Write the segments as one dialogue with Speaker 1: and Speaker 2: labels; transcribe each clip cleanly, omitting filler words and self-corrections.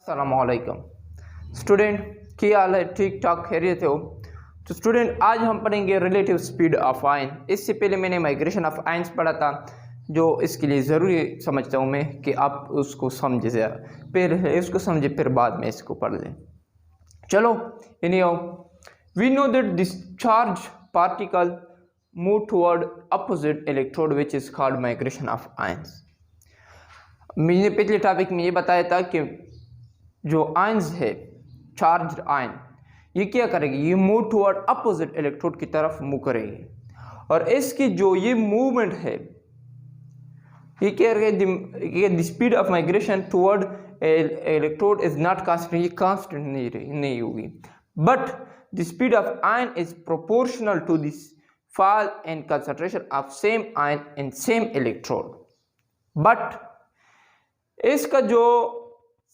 Speaker 1: अस्सलामुअलैकुम स्टूडेंट, क्या हाल है? ठीक ठाक खैरियत हो? तो स्टूडेंट, आज हम पढ़ेंगे रिलेटिव स्पीड ऑफ आयन। इससे पहले मैंने माइग्रेशन ऑफ आयन्स पढ़ा था, जो इसके लिए ज़रूरी समझता हूँ मैं कि आप उसको समझे, पहले इसको समझे फिर बाद में इसको पढ़ लें। चलो, anyhow, we know that this charge particle move toward opposite electrode which is called migration of ions. मैंने पिछले टॉपिक में ये बताया था कि जो आयन्स है, चार्ज्ड आयन, ये क्या करेगी? ये मूव टुवर्ड अपोजिट इलेक्ट्रोड की तरफ मूव करेगी। और इसकी जो ये मूवमेंट है, ये क्या करेगी? The speed of migration toward electrode is not constant, ये कांस्टेंट नहीं होगी, but the speed of ion is proportional to this fall in concentration of same ion in same electrode। But इसका जो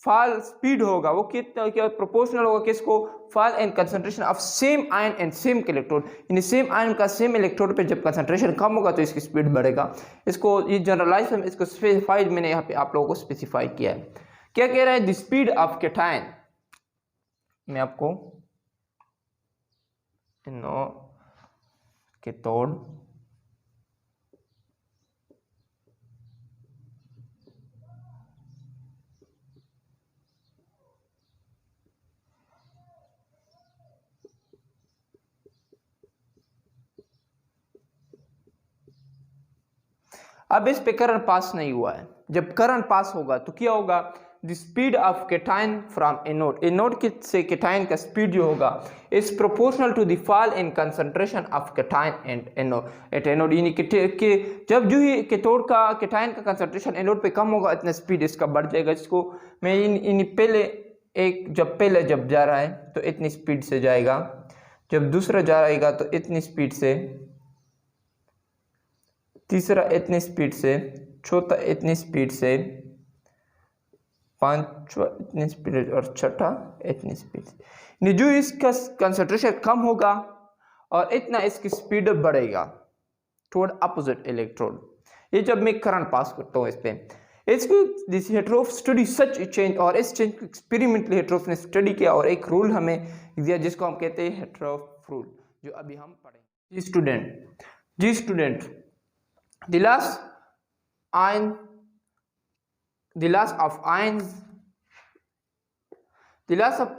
Speaker 1: फॉल स्पीड होगा वो कितना क्या proportional होगा? किसको? Fall in concentration of same ion and same electrode. यानी same ion का सेम इलेक्ट्रोड पे जब कंसंट्रेशन कम होगा तो इसकी स्पीड बढ़ेगा। इसको ये जनरलाइज हम इसको स्पेसिफाइड मैंने यहाँ पे आप लोगों को स्पेसिफाई किया है। क्या कह रहा है? द स्पीड ऑफ कैटायन, मैं आपको कैथोड अब इस पे करंट पास नहीं हुआ है। जब करंट पास होगा तो क्या होगा? The speed of cation from anode, anode से कैटायन का स्पीड जो होगा is proportional to the fall in concentration of cation and anode at anode. यानी कि जब जो ही कैथोड का कैटायन का कंसंट्रेशन एनोड पे कम होगा, इतना स्पीड इसका बढ़ जाएगा। इसको मैं इन पहले जब जा रहा है तो इतनी स्पीड से जाएगा, जब दूसरा जा रहेगा तो इतनी स्पीड से, तीसरा इतनी स्पीड से, चौथा इतनी स्पीड से, पांचवा इतनी स्पीड और छठा इतनी स्पीड से। जो इसका कंसंट्रेशन कम होगा और इतना इसकी स्पीड बढ़ेगा टुवर्ड अपोजिट इलेक्ट्रोड। ये जब मैं करंट पास करता हूँ इस पे, इसको दिस हेटेरोफ स्टडी सच चेंज, और इस चेंज को एक्सपेरिमेंटली हेटेरोफ ने स्टडी किया और एक रूल हमें दिया जिसको हम कहते हैं हेटेरोफ रूल, जो अभी हम पढ़ेंगे। जी student, the loss of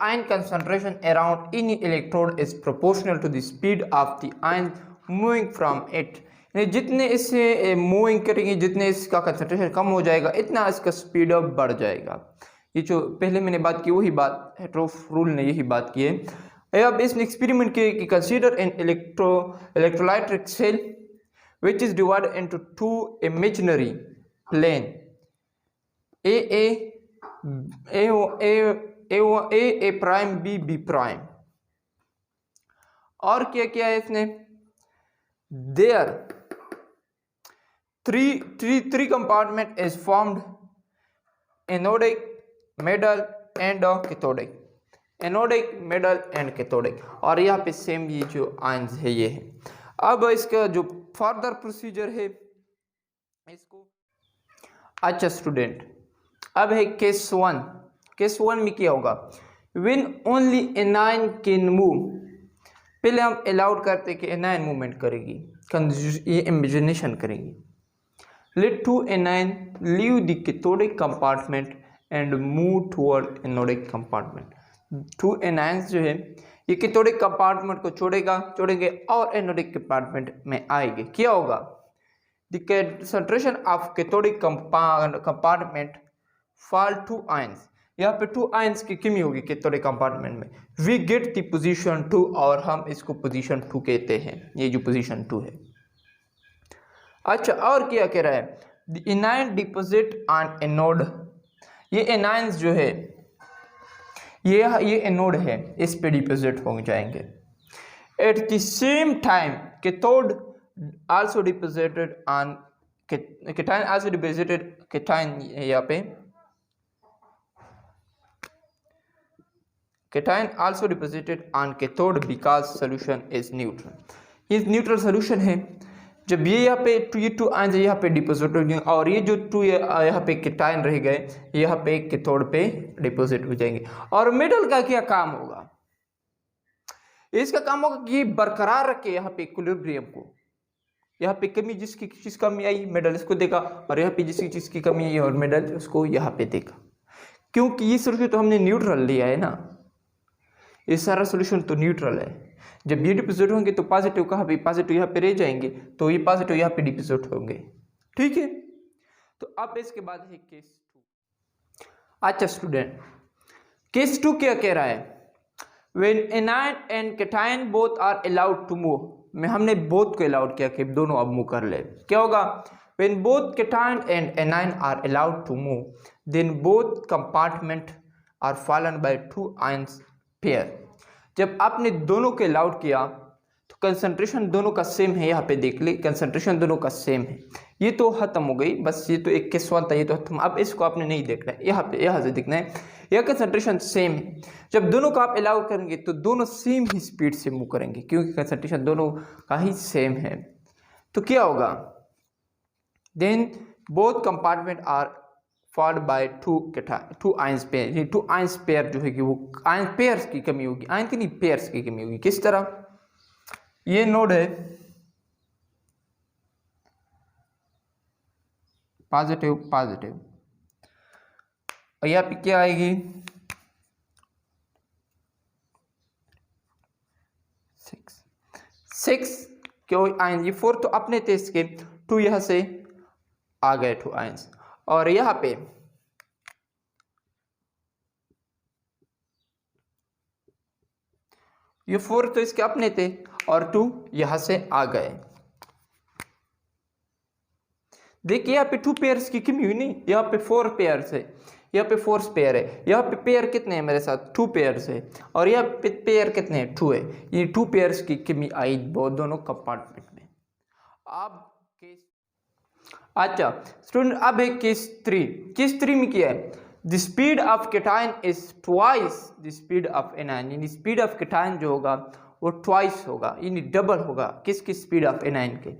Speaker 1: ion concentration around any electrode is proportional to the speed of the ion moving from it। जितने इससे मूविंग करेंगे, जितने इसका कंसंट्रेशन कम हो जाएगा, इतना इसका स्पीड अप बढ़ जाएगा। ये जो पहले मैंने बात की वही बात हेटेरोफ रूल ने यही बात की है। अब इसने एक्सपेरिमेंट किया कि consider an electrolytic cell which is divided into two imaginary plane A prime B prime। और क्या किया है इसने? there three compartment is formed: anodic, middle and cathodic। Anodic, middle and cathodic. और यहाँ पे सेम ये जो आयन्स है ये है। अब इसका जो फर्दर प्रोसीजर है इसको, अच्छा स्टूडेंट, अब है केस वन। केस वन में क्या होगा? When only anion can move. पहले हम अलाउड करते कि एनायन मूवमेंट करेगी, ये इमेजिनेशन करेंगी। Let two anion leave the cathodic compartment and move toward anodic compartment. Two anions जो है ये कैथोडिक कंपार्टमेंट को छोड़ेंगे और एनोडिक कंपार्टमेंट में आएंगे। क्या होगा? The concentration of cathodic compartment fall two ions. यहाँ पे टू आयंस की कमी होगी कैथोडिक कंपार्टमेंट में। वी गेट द पोजीशन 2, और हम इसको पोजीशन 2 कहते हैं, ये जो पोजीशन 2 है। अच्छा, और क्या कह रहा है? The anion deposit on anode. ये एनायंस जो है ये एनोड है, इस पे डिपोजिट हो जाएंगे। At the same time cathode also deposited on cation, also deposited cation, यहाँ पे cation also deposited on cathode because solution is neutral. ये न्यूट्रल सोल्यूशन है, जब ये यहाँ पे ये 2 आयंस यहाँ पे डिपोजिट हो जाएंगे और ये जो 2 यहाँ पे केटायन रह गए यहाँ पे कैथोड पे डिपोजिट हो जाएंगे। और मेटल का क्या काम होगा? इसका काम होगा कि बरकरार रखे यहाँ पे इक्विलिब्रियम को। यहाँ पे कमी जिसकी चीज कमी आई मेटल इसको देगा, और यहाँ पे जिसकी चीज की कमी आई और मेटल उसको यहाँ पे देगा। क्योंकि ये सोल्यूशन तो हमने न्यूट्रल लिया है ना, ये सारा सोल्यूशन तो न्यूट्रल है। जब ये डिपोजिट होंगे तो पॉजिटिव कहाँ पे, पॉजिटिव यहाँ पे रह जाएंगे, तो ये पॉजिटिव यहाँ पे डिपोजिट होंगे। ठीक है, तो अब इसके बाद है केस 2। अच्छा स्टूडेंट, केस 2 क्या कह रहा है? When anion and cation both are allowed to move, में हमने बोथ को अलाउड किया कि दोनों अब मूव कर ले। क्या होगा? When both cation and anion are allowed to move, then both compartment are fallen by 2 ions pair। जब आपने दोनों को अलाउड किया तो कंसंट्रेशन दोनों का सेम है। यहाँ पे देख ले, कंसंट्रेशन दोनों का सेम है। ये तो खत्म हो गई, बस ये तो एक के सवाल था, ये तो खत्म। अब इसको आपने नहीं देखना है, यहाँ से देखना है। यह कंसंट्रेशन सेम है। जब दोनों को आप अलाउ करेंगे तो दोनों सेम ही स्पीड से मूव करेंगे, क्योंकि कंसंट्रेशन दोनों का ही सेम है। तो क्या होगा? Then both compartment are formed by 2 ions pair. 2 ions pair जो है कि वो आयन पेयर्स की कमी होगी, आयन की नहीं पेयर्स की कमी होगी। किस तरह? ये नोड है पॉजिटिव पॉजिटिव, और यहाँ पे क्या आएगी? 6 क्यों आयन? ये 4 तो अपने थे इसके, 2 यहाँ से आ गए 2 आयंस, और यहाँ पे ये 4 तो इसके अपने थे और 2 यहाँ से आ गए। देखिए यहाँ पे 2 पेयर्स की कमी हुई नहीं, यहाँ पे 4 पेयर्स है, यहाँ पे 4 पेयर है। यहाँ पे पेयर कितने हैं मेरे साथ? 2 पेयर्स है, और यहाँ पे पेयर कितने हैं? 2 है। ये 2 पेयर्स की कमी आई दोनों कंपार्टमेंट में। अब केस, अच्छा स्टूडेंट, अब है केस 3। केस 3 में क्या है? The speed of cation is twice the speed of anion. यानी स्पीड ऑफ केटायन जो होगा वो ट्वाइस होगा, यानी डबल होगा। किसकी? स्पीड ऑफ एनायन के।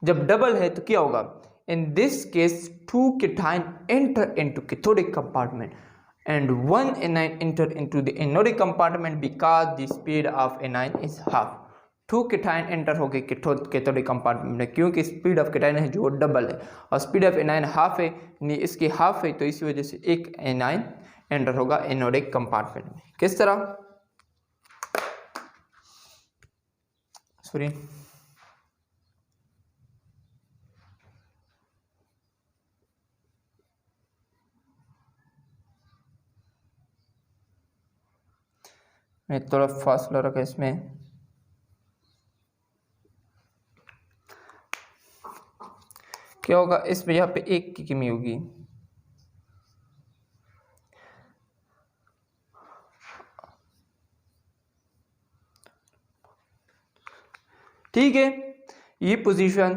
Speaker 1: जब डबल है तो क्या होगा? In this case, 2 cation enter into cathodic compartment and 1 anion enter into the anodic compartment because the speed of anion is half। 2 cation enter हो गए cathodic compartment में, क्योंकि स्पीड ऑफ cation है जो डबल है और स्पीड ऑफ anion हाफ है, यानी इसकी हाफ है, तो इसी वजह से एक anion एंटर होगा anodic compartment में। किस तरह? सॉरी, मैं थोड़ा फासला रखा इसमें। क्या होगा? इसमें यहाँ पे 1 की कमी होगी, ठीक है। ये पोजीशन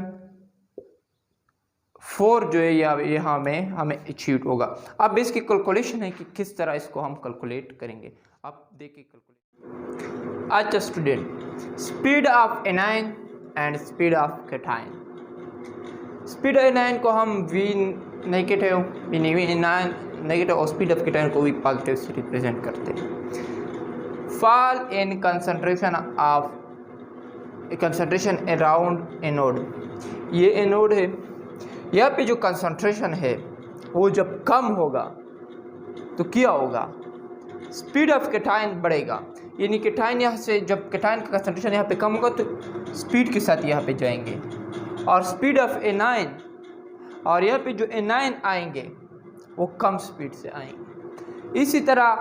Speaker 1: 4 जो है यहाँ में हमें अचीव होगा। अब इसकी कैलकुलेशन है कि किस तरह इसको हम कैलकुलेट करेंगे। अब देखिए कैलकुलेट। अच्छा student, speed of anion and speed of cation. Speed of anion को हम वी नेगेटिव नेगेटिव और स्पीड ऑफ केटायन को वी पॉजिटिव से रिप्रेजेंट करते हैं। Fall in concentration around anode. ये एनोड है, यहाँ पे जो कंसंट्रेशन है वो जब कम होगा तो क्या होगा? स्पीड ऑफ केटायन बढ़ेगा, यानी केटायन यहाँ से, जब केटायन का कंसंट्रेशन यहाँ पे कम होगा तो स्पीड के साथ यहाँ पे जाएंगे, और स्पीड ऑफ एनायन, और यहाँ पे जो एनायन आएंगे वो कम स्पीड से आएंगे। इसी तरह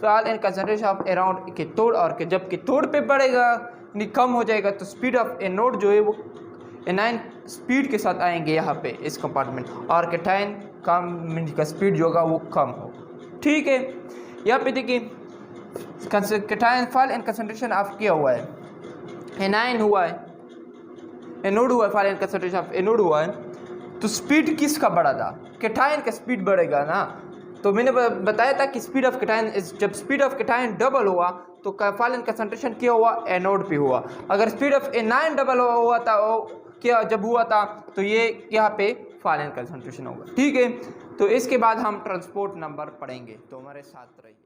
Speaker 1: fall in concentration of around cathode, और जब कैथोड पे बढ़ेगा यानी कम हो जाएगा तो स्पीड ऑफ एनोड जो है वो एनायन स्पीड के साथ आएंगे यहाँ पे इस कंपार्टमेंट, और केटायन कम का स्पीड जो होगा वो कम होगा। ठीक है, यहाँ पे देखिए cation fall in concentration of क्या हुआ है? एनायन हुआ है, एनोड हुआ है, fall in concentration of anode हुआ है, तो स्पीड किसका बढ़ा था? केटायन का स्पीड बढ़ेगा ना। तो मैंने बताया था कि स्पीड ऑफ केटायन, जब स्पीड ऑफ केटायन डबल हुआ तो फॉल इन कंसंट्रेशन क्या हुआ? एनोड पे हुआ। अगर स्पीड ऑफ एनायन डबल हुआ था क्या जब हुआ था तो ये यहाँ पे फाइनल कंसंट्रेशन होगा। ठीक है, तो इसके बाद हम ट्रांसपोर्ट नंबर पढ़ेंगे, तो हमारे साथ रहिए।